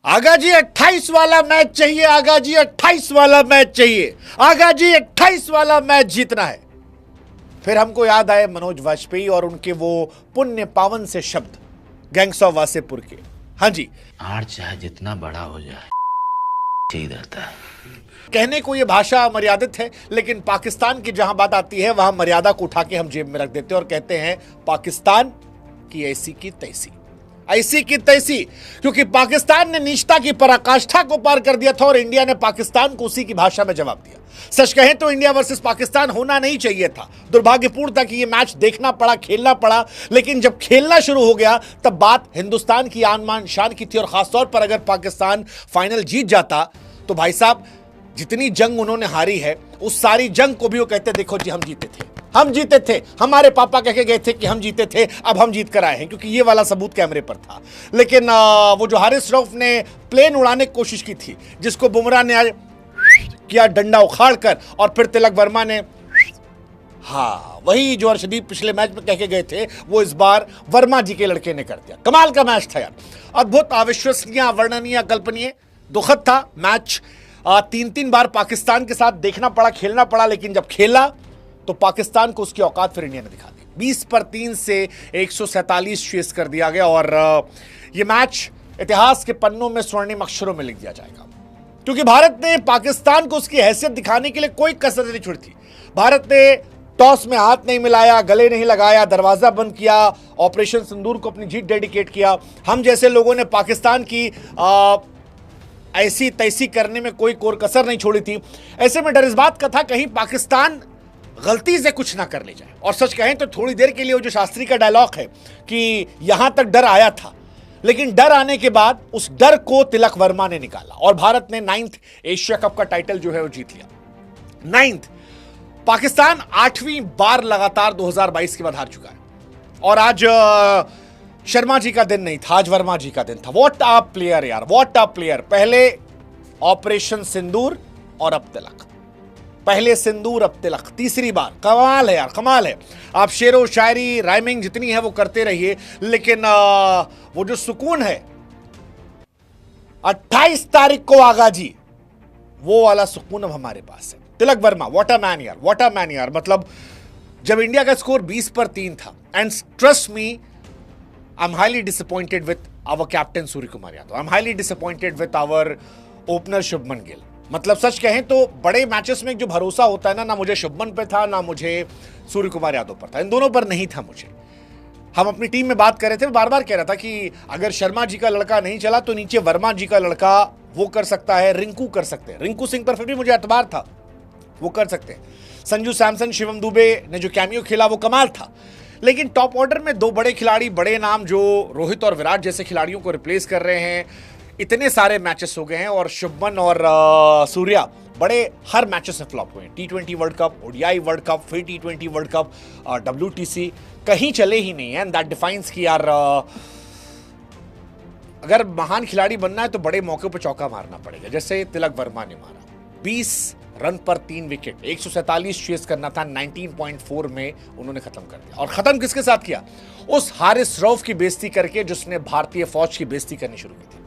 आगा जी 28 वाला मैच चाहिए, आगा जी 28 वाला मैच चाहिए, आगा जी 28 वाला मैच जीतना है। फिर हमको याद आए मनोज वाजपेयी और उनके वो पुण्य पावन से शब्द गैंग्स ऑफ वासेपुर के। हाँ जी, आड़ चाहे जितना बड़ा हो जाए ठीक रहता है। कहने को ये भाषा मर्यादित है, लेकिन पाकिस्तान की जहां बात आती है वहां मर्यादा को उठा के हम जेब में रख देते हैं और कहते हैं पाकिस्तान की ऐसी की तैसी, ऐसी की तैसी। क्योंकि पाकिस्तान ने नीचता की पराकाष्ठा को पार कर दिया था और इंडिया ने पाकिस्तान को उसी की भाषा में जवाब दिया। सच कहें तो इंडिया वर्सेस पाकिस्तान होना नहीं चाहिए था। दुर्भाग्यपूर्ण था कि यह मैच देखना पड़ा, खेलना पड़ा, लेकिन जब खेलना शुरू हो गया तब बात हिंदुस्तान की आन मान शान की थी। और खासतौर पर अगर पाकिस्तान फाइनल जीत जाता तो भाई साहब जितनी जंग उन्होंने हारी है उस सारी जंग को भी वो कहते देखो जी हम जीते थे, हम जीते थे, हमारे पापा कह के गए थे कि हम जीते थे, अब हम जीत कर आए हैं। क्योंकि ये वाला सबूत कैमरे पर था। लेकिन वो जो हारिस रऊफ ने प्लेन उड़ाने की कोशिश की थी, जिसको बुमराह ने आज किया डंडा उखाड़ कर, और फिर तिलक वर्मा ने, हाँ वही जो अर्शदीप पिछले मैच में कह के गए थे वो इस बार वर्मा जी के लड़के ने कर दिया। कमाल का मैच था यार, अद्भुत, अविश्वसनीय, अवर्णनीय, अकल्पनीय, दुखद था मैच। 3-3 बार पाकिस्तान के साथ देखना पड़ा, खेलना पड़ा, लेकिन जब खेला तो पाकिस्तान को उसकी औकात फिर इंडिया ने दिखा दी। 20 पर 3 से 147 चेस कर दिया गया और यह मैच इतिहास के पन्नों में स्वर्णिम अक्षरों में लिख दिया जाएगा। क्योंकि भारत ने पाकिस्तान को उसकी हैसियत दिखाने के लिए कोई कसर नहीं छोड़ी थी। भारत ने टॉस में हाथ नहीं मिलाया, गले नहीं लगाया, दरवाजा बंद किया, ऑपरेशन सिंदूर को अपनी जीत डेडिकेट किया। हम जैसे लोगों ने पाकिस्तान की ऐसी तैसी करने में कोई कोर कसर नहीं छोड़ी थी। ऐसे में डर इस बात का था कहीं पाकिस्तान गलती से कुछ ना कर ले जाए। और सच कहें तो थोड़ी देर के लिए वो जो शास्त्री का डायलॉग है कि यहां तक डर आया था, लेकिन डर आने के बाद उस डर को तिलक वर्मा ने निकाला और भारत ने 9th एशिया कप का टाइटल जो है वो जीत लिया। 9th पाकिस्तान 8वीं बार लगातार 2022 के बाद हार चुका है। और आज शर्मा जी का दिन नहीं था, आज वर्मा जी का दिन था। व्हाट अ प्लेयर यार, व्हाट अ प्लेयर। पहले ऑपरेशन सिंदूर और अब तिलक, पहले सिंदूर अब तिलक, तीसरी बार। कमाल है यार, कमाल है। आप शेरो शायरी राइमिंग जितनी है वो करते रहिए, लेकिन वो जो सुकून है 28 तारीख को आगा जी, वो वाला सुकून अब हमारे पास है। Tilak Varma, what a man यार, व्हाट अ मैन यार। मतलब जब इंडिया का स्कोर 20 पर 3 था, and trust me I am highly disappointed with our captain Surya Kumar Yadav, I am highly disappointed with our opener Shubman Gill. मतलब सच कहें तो बड़े मैचेस में जो भरोसा होता है ना मुझे शुभमन पे था, ना मुझे सूर्य कुमार यादव पर था, इन दोनों पर नहीं था मुझे। हम अपनी टीम में बात कर रहे थे, बार बार कह रहा था कि अगर शर्मा जी का लड़का नहीं चला तो नीचे वर्मा जी का लड़का वो कर सकता है, रिंकू कर सकते हैं। रिंकू सिंह पर फिर भी मुझे एतबार था, वो कर सकते हैं। संजू सैमसन, शिवम दुबे ने जो कैमियो खेला वो कमाल था। लेकिन टॉप ऑर्डर में 2 बड़े खिलाड़ी, बड़े नाम जो रोहित और विराट जैसे खिलाड़ियों को रिप्लेस कर रहे हैं, इतने सारे मैचेस हो गए हैं और शुभमन और सूर्या बड़े हर मैचेस में फ्लॉप हुए हैं। T20 world cup, ODI world cup, फिर T20 वर्ल्ड कप, WTC, कहीं चले ही नहीं है। एंड दैट डिफाइंस कि यार अगर महान खिलाड़ी बनना है तो बड़े मौके पर चौका मारना पड़ेगा, जैसे तिलक वर्मा ने मारा। 20 रन पर 3 विकेट, 147 चेस करना था, 19.4 में उन्होंने खत्म कर दिया। और खत्म किसके साथ किया? उस हारिस रऊफ की बेइज्जती करके जिसने भारतीय फौज की बेइज्जती करनी शुरू की थी।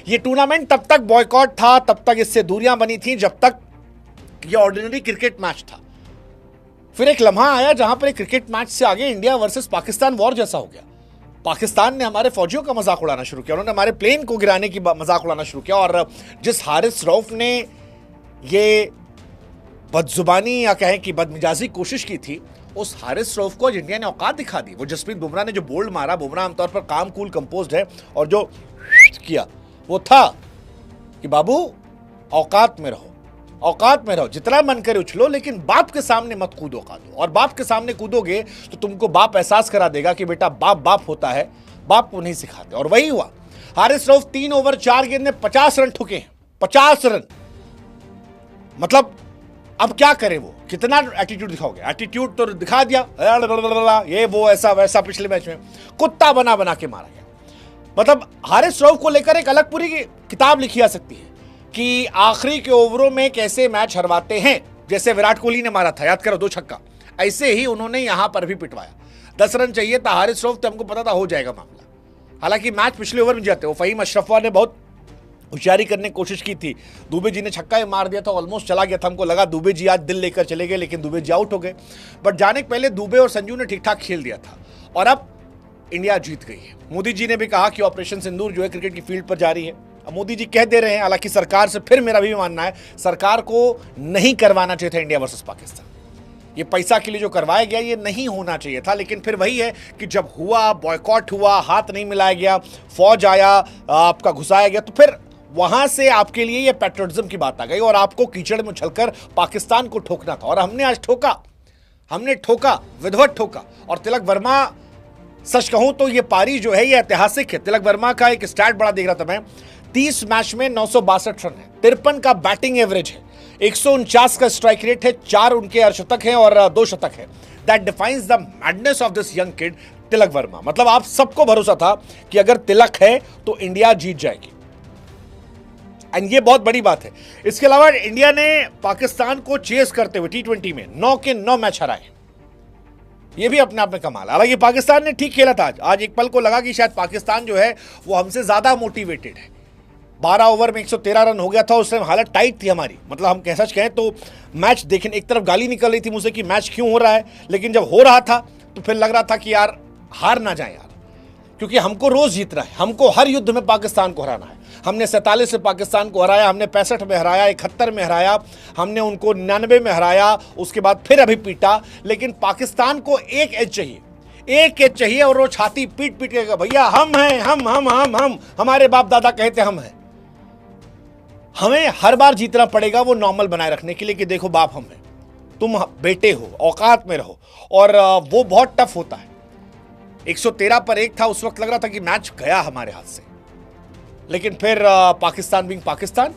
ये टूर्नामेंट तब तक बॉयकॉट था, तब तक इससे दूरियां बनी थी जब तक ये ऑर्डिनरी क्रिकेट मैच था। फिर एक लम्हा आया जहां पर एक क्रिकेट मैच से आगे इंडिया वर्सेस पाकिस्तान वॉर जैसा हो गया। पाकिस्तान ने हमारे फौजियों का मजाक उड़ाना शुरू किया, उन्होंने हमारे प्लेन को गिराने की मजाक उड़ाना शुरू किया। और जिस हारिस रऊफ ने ये बदजुबानी या कहें कि बदमिजाजी कोशिश की थी, उस हारिस रऊफ को इंडिया ने औकात दिखा दी। वो जसप्रीत बुमराह ने जो बोल्ड मारा, बुमराह आमतौर पर काम कूल कंपोज्ड है, और जो किया वो था कि बाबू औकात में रहो, औकात में रहो, जितना मन करे उछलो, लेकिन बाप के सामने मत कूदो कादो। और बाप के सामने कूदोगे तो तुमको बाप एहसास करा देगा कि बेटा बाप बाप होता है, बाप को नहीं सिखाते। और वही हुआ। हारिस रऊफ 3 ओवर 4 गेंद में 50 रन ठुके हैं, 50 रन। मतलब अब क्या करे, वो कितना एटीट्यूड दिखाओगे? एटीट्यूड तो दिखा दिया, ये वो ऐसा वैसा। पिछले मैच में कुत्ता बना बना के मारा गया। मतलब हारिस रऊफ को लेकर एक अलग पूरी किताब लिखी जा सकती है कि आखिरी के ओवरों में कैसे मैच हरवाते हैं। जैसे विराट कोहली ने मारा था, याद करो, 2 छक्का, ऐसे ही उन्होंने यहां पर भी पिटवाया। 10 रन चाहिए था हारिस रऊफ, तो हमको पता था हो जाएगा मामला। हालांकि मैच पिछले ओवर में जाते हो, फहीम अशरफवा ने बहुत होशियारी करने की कोशिश की थी। दुबे जी ने छक्का ही मार दिया था, ऑलमोस्ट चला गया था। हमको लगा दुबे जी आज दिल लेकर चले गए, लेकिन दुबे जी आउट हो गए। बट जाने के पहले दुबे और संजू ने ठीक ठाक खेल दिया था और अब इंडिया जीत गई है। मोदी जी ने भी कहा कि ऑपरेशन सिंदूर जो है क्रिकेट की फील्ड पर जारी है। अब मोदी जी कह दे रहे हैं, हालांकि सरकार से फिर मेरा भी मानना है सरकार को नहीं करवाना चाहिए था इंडिया वर्सेस पाकिस्तान। ये पैसा के लिए जो करवाया गया ये नहीं होना चाहिए था, लेकिन फिर वही है कि जब हुआ, बॉयकॉट हुआ, हाथ नहीं मिलाया गया, फौज आया, आपका घुसाया गया, तो फिर वहां से आपके लिए ये पैट्रियटिज्म की बात आ गई और आपको कीचड़ में उछलकर पाकिस्तान को ठोकना था। और हमने आज ठोका, हमने ठोका, विधिवत ठोका। और तिलक वर्मा, सच कहूं तो ये पारी जो है ये ऐतिहासिक है। तिलक वर्मा का एक स्टैट बड़ा देख रहा था मैं, 30 मैच में 962 रन है, 53 का बैटिंग एवरेज है, 149 का स्ट्राइक रेट है, 4 उनके अर्धशतक हैं और 2 शतक है। That defines the madness of this young kid Tilak Varma. मतलब आप सबको भरोसा था कि अगर तिलक है तो इंडिया जीत जाएगी, एंड ये बहुत बड़ी बात है। इसके अलावा इंडिया ने पाकिस्तान को चेस करते हुए T20 में 9 के 9 मैच हराए, ये भी अपने आप में कमाल। हालांकि पाकिस्तान ने ठीक खेला था आज एक पल को लगा कि शायद पाकिस्तान जो है वो हमसे ज्यादा मोटिवेटेड है। 12 ओवर में 113 रन हो गया था, उस टाइम हालत टाइट थी हमारी। मतलब हम कैसा कहें तो मैच देखें, एक तरफ गाली निकल रही थी मुझसे कि मैच क्यों हो रहा है, लेकिन जब हो रहा था तो फिर लग रहा था कि यार हार ना जाए यार, क्योंकि हमको रोज जीतना है, हमको हर युद्ध में पाकिस्तान को हराना है। हमने 47 से पाकिस्तान को हराया, हमने 65 में हराया, 71 में हराया, हमने उनको 99 में हराया, उसके बाद फिर अभी पीटा। लेकिन पाकिस्तान को एक एज चाहिए, एक एज चाहिए, और वो छाती पीट पीट के भैया हम हैं, हम हमारे बाप दादा कहते हम हैं। हमें हर बार जीतना पड़ेगा वो नॉर्मल बनाए रखने के लिए कि देखो बाप हम हैं, तुम बेटे हो, औकात में रहो। और वो बहुत टफ होता है। 113 पर 1 था, उस वक्त लग रहा था कि मैच गया हमारे हाथ से, लेकिन फिर पाकिस्तान बिंग पाकिस्तान,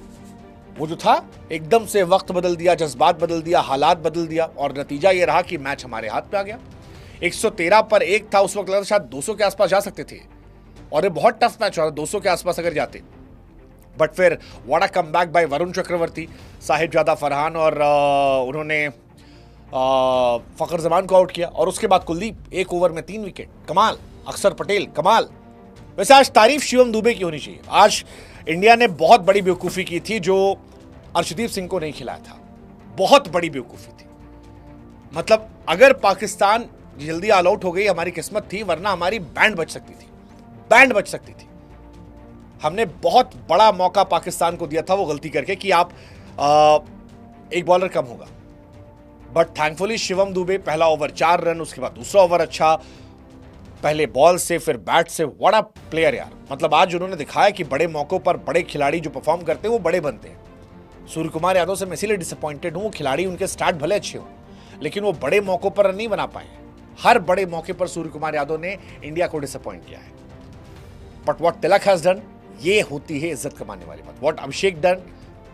वो जो था एकदम से वक्त बदल दिया, जज्बात बदल दिया, हालात बदल दिया, और नतीजा ये रहा कि मैच हमारे हाथ पे आ गया। 113 पर 1 था, उस वक्त लग रहा था शायद 200 के आसपास जा सकते थे, और ये बहुत टफ मैच हुआ, 200 के आसपास अगर जाते। बट फिर what a comeback by Varun Chakravarthy, Sahibzada Farhan, और उन्होंने फखर जमान को आउट किया, और उसके बाद कुलदीप 1 ओवर में 3 विकेट, कमाल। अक्षर पटेल कमाल। वैसे आज तारीफ शिवम दुबे की होनी चाहिए। आज इंडिया ने बहुत बड़ी बेवकूफ़ी की थी जो अर्शदीप सिंह को नहीं खिलाया था, बहुत बड़ी बेवकूफ़ी थी। मतलब अगर पाकिस्तान जल्दी ऑल आउट हो गई हमारी किस्मत थी, वरना हमारी बैंड बच सकती थी, बैंड बच सकती थी। हमने बहुत बड़ा मौका पाकिस्तान को दिया था वो गलती करके कि आप एक बॉलर कम होगा। बट थैंकफुली शिवम दुबे पहला ओवर 4 रन, उसके बाद दूसरा ओवर अच्छा, पहले बॉल से फिर बैट से, बड़ा प्लेयर यार। मतलब आज उन्होंने दिखाया कि बड़े मौकों पर बड़े खिलाड़ी जो परफॉर्म करते हैं वो बड़े बनते हैं। सूर्य कुमार यादव से मैं इसीलिए डिसअपॉइंटेड हूं, वो खिलाड़ी उनके स्टार्ट भले अच्छे हो, लेकिन वो बड़े मौकों पर नहीं बना पाए। हर बड़े मौके पर सूर्य कुमार यादव ने इंडिया को डिसअपॉइंट किया है। But what Tilak has done, ये होती है इज्जत कमाने वाली बात। व्हाट अभिषेक डन,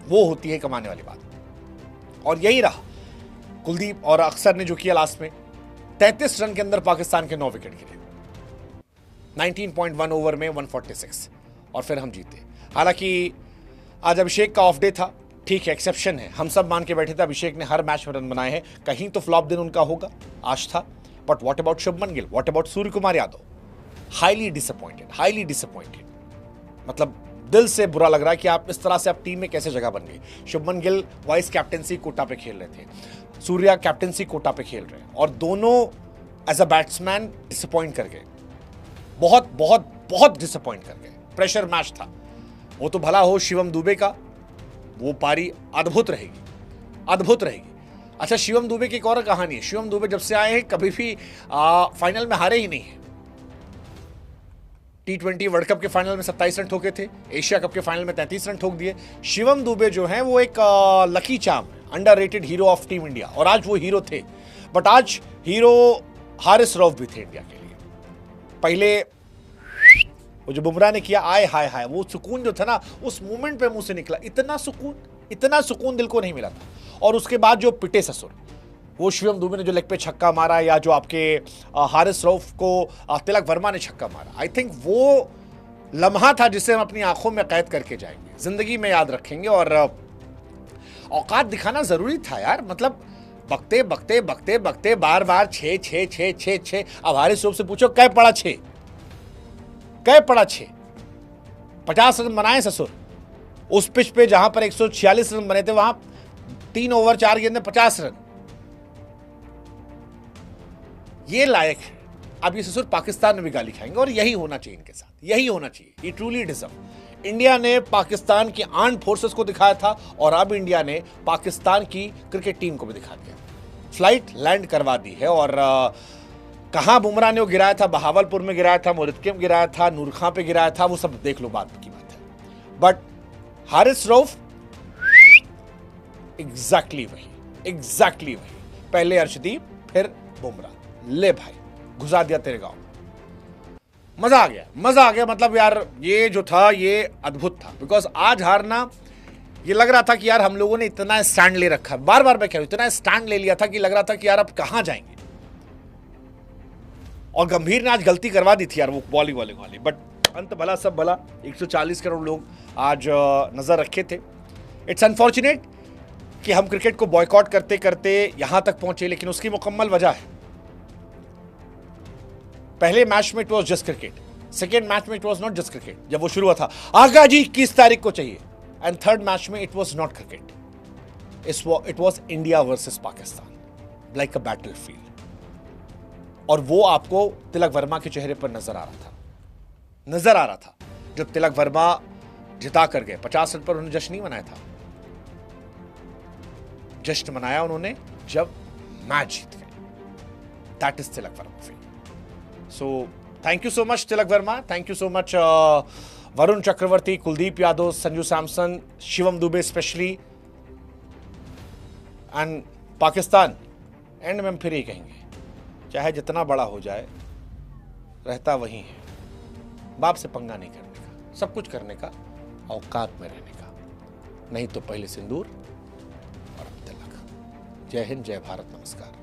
वो होती है कमाने वाली बात। और यही रहा कुलदीप और अक्षर ने जो किया लास्ट में, 33 रन के अंदर पाकिस्तान के 9 विकेट गिरे, 19.1 ओवर में 146, और फिर हम जीते। हालांकि आज अभिषेक का ऑफ डे था, ठीक है, एक्सेप्शन है। हम सब मान के बैठे थे अभिषेक ने हर मैच में रन बनाए हैं, कहीं तो फ्लॉप दिन उनका होगा, आज था। But what about Shubman Gill, what about Surya Kumar Yadav, highly disappointed, highly disappointed. मतलब दिल से बुरा लग रहा है कि आप इस तरह से आप टीम में कैसे जगह बन गई। शुभमन गिल वाइस कैप्टेंसी कोटा पे खेल रहे थे, सूर्या कैप्टेंसी कोटा पे खेल रहे हैं, और दोनों एज अ बैट्समैन डिसअपॉइंट कर गए, बहुत बहुत बहुत डिसअपॉइंट कर गए। प्रेशर मैच था। वो तो भला हो शिवम दुबे का, वो पारी अद्भुत रहेगी, अद्भुत रहेगी। अच्छा, शिवम दुबे की एक और कहानी है। शिवम दुबे जब से आए हैं कभी भी फाइनल में हारे ही नहीं है। T20 वर्ल्ड कप के फाइनल में 27 रन ठोके थे, एशिया कप के फाइनल में 33 रन ठोक दिए। शिवम दुबे जो हैं वो एक लकी चार्म है, underrated hero of team India, और आज वो हीरो थे। बट आज हीरो हारिस रऊफ भी थे इंडिया के लिए। पहले वो जो बुमराह ने किया, आए हाय हाय, वो सुकून जो था ना उस मोमेंट पे मुंह से निकला, इतना सुकून दिल को नहीं मिला था। और उसके बाद जो पिटे ससुर, वो शिवम दुबे ने जो लेग पे छक्का मारा, या जो आपके हारिस रऊफ को तिलक वर्मा ने छक्का मारा, आई थिंक वो लम्हा था जिसे हम अपनी आंखों में कैद करके जाएंगे, जिंदगी में याद रखेंगे। और औकात दिखाना जरूरी था यार। मतलब बकते बकते बकते बकते बार बार 6 6 6 6 6। अब हारिस रऊफ से पूछो कै पड़ा 6, कै पड़ा 6, 50 रन बनाए ससुर, उस पिच पे जहां पर 146 रन बने थे वहां 3 ओवर 4 गेंद में 50 रन। ये लायक है। अब ये ससुर पाकिस्तान में भी गाली खाएंगे और यही होना चाहिए इनके साथ, यही होना चाहिए। ये ट्रूली डिजर्व। इंडिया ने पाकिस्तान की आर्म्ड फोर्सेस को दिखाया था और अब इंडिया ने पाकिस्तान की क्रिकेट टीम को भी दिखा दिया। फ्लाइट लैंड करवा दी है और कहां बुमराह ने वो गिराया था, बहावलपुर में गिराया था, मुरित्के में गिराया था, नूर खां पे गिराया था, वो सब देख लो, बाद की बात है। बट हारिस रऊफ एग्जैक्टली वही। पहले अर्शदीप फिर बुमराह, ले भाई घुसा दिया तेरे गांव। मजा आ गया। मतलब यार ये जो था ये अद्भुत था। बिकॉज आज हारना, ये लग रहा था कि यार हम लोगों ने इतना स्टैंड ले रखा है, बार बार मैं कह रहा हूं, इतना स्टैंड ले लिया था कि लग रहा था कि यार अब कहां जाएंगे। और गंभीर ने आज गलती करवा दी थी यार, वो बॉलिंग वाली। बट अंत भला सब भला, 140 करोड़ लोग आज नजर रखे थे। इट्स अनफॉर्चुनेट कि हम क्रिकेट को बॉयकॉट करते करते यहां तक पहुंचे, लेकिन उसकी मुकम्मल वजह है। पहले मैच में it was just cricket, second match में it was not just cricket. जब वो शुरू हुआ था आगा जी 21 तारीख को चाहिए, एंड थर्ड मैच में it was not cricket, it was India versus Pakistan, like a battle field. और वो आपको तिलक वर्मा के चेहरे पर नजर आ रहा था जब तिलक वर्मा जिता कर गए। 50 रन पर उन्होंने जश्न नहीं मनाया था, जश्न मनाया उन्होंने जब मैच जीत गए। That is Tilak Varma field. So thank you so much Tilak Verma, thank you so much Varun Chakravarti, Kuldeep Yadav, Sanju Samson, Shivam Dubey especially, and Pakistan. And में हम फिर ही कहेंगे चाहे जितना बड़ा हो जाए रहता वही है, बाप से पंगा नहीं करने का, सब कुछ करने का, औकात में रहने का, नहीं तो पहले सिंदूर और अब तिलक। जय हिंद, जय भारत, नमस्कार।